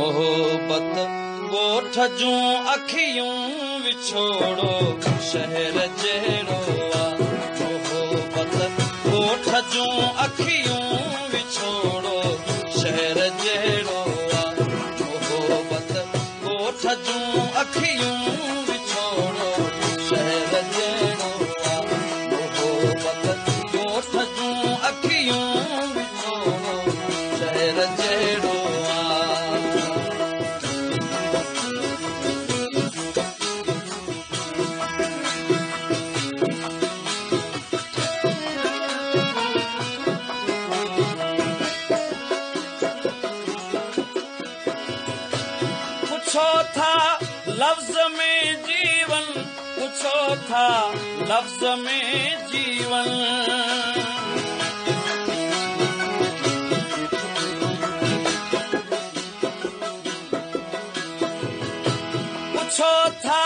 मोहब्बत ॻोठ जूं अखियूं विछोड़ो शहर जहिड़ो आहे। मोहब्बत ॻोठ जूं अखियूं विछोड़ो शहर जहिड़ो आहे। मोहब्बत ॻोठ जूं अखियूं विछोड़ो शहर जहिड़ो आहे। मोहब्बत ॻोठ जूं अखियूं विछोड़ो शहर जहिड़ो लफ्ज में जीवन पूछो था लफ्ज में जीवन पूछो था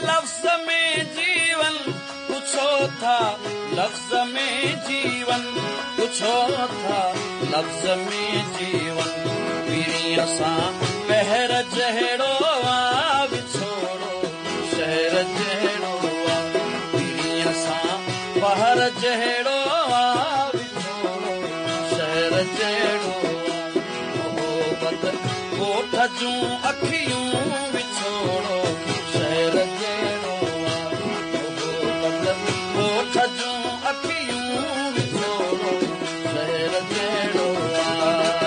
लफ्ज में जीवन पूछो था लफ्ज में जीवन पूछो था लफ्ज में जीवन पीड़ीअ सां पहर जहिड़ो शहर जहिड़ो आहे। पीड़ीअ सां पहर जहिड़ो विछोड़ो शहर जहिड़ो आहे। मोहब्बत ॻोठ जूं अखियूं विछोड़ो शहर जहिड़ो आहे। मोहब्बत ॻोठ जूं अखियूं विछोड़ो शहर जहिड़ो आहे।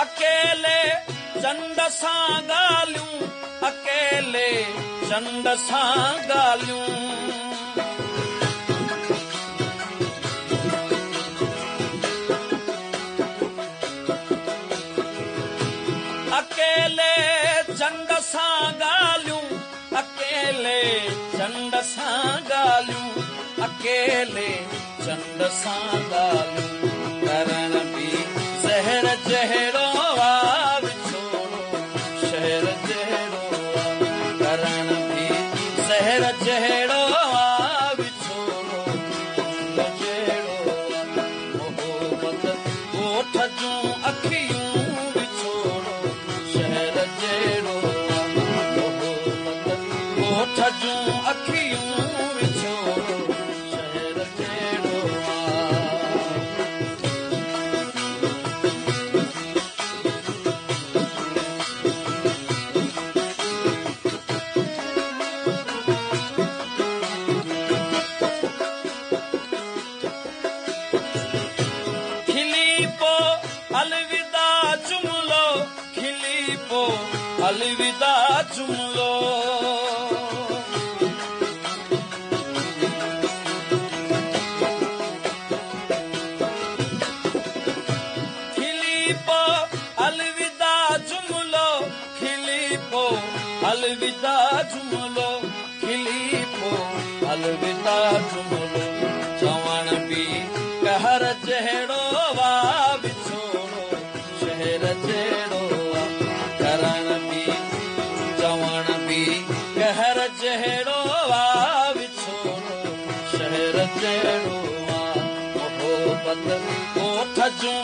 अकेले चंड सां ॻाल्हियूं अकेले चंड सां ॻाल्हियूं अकेले चंड सां ॻाल्हियूं अकेले चंड सां ॻाल्हियूं अकेले चंड सां ॻाल्हियूं करण बि ज़हर जहिड़ो शहर जहिड़ो आहे। करण बि ज़हर जहिड़ो विछोड़ो जहिड़ो आहे। मोहब्बत ॻोठ जूं अखियूं विछोड़ो शहर जहिड़ो आहे। मोहब्बत ॻोठ जूं अखियूं विछोड़ो शहर जहिड़ो आहे। अलविदा जुमलो खिली पो अलविदा जुमलो खिली पो अलविदा जुमलो खिली पो अलविदा जुमलो चवण बि कहर जहिड़ो विछोड़ो शहर जहिड़ो करण बि चवण बि कहर जहिड़ो विछोड़ो शहर जहिड़ो मोहब्बत ॻोठ जूं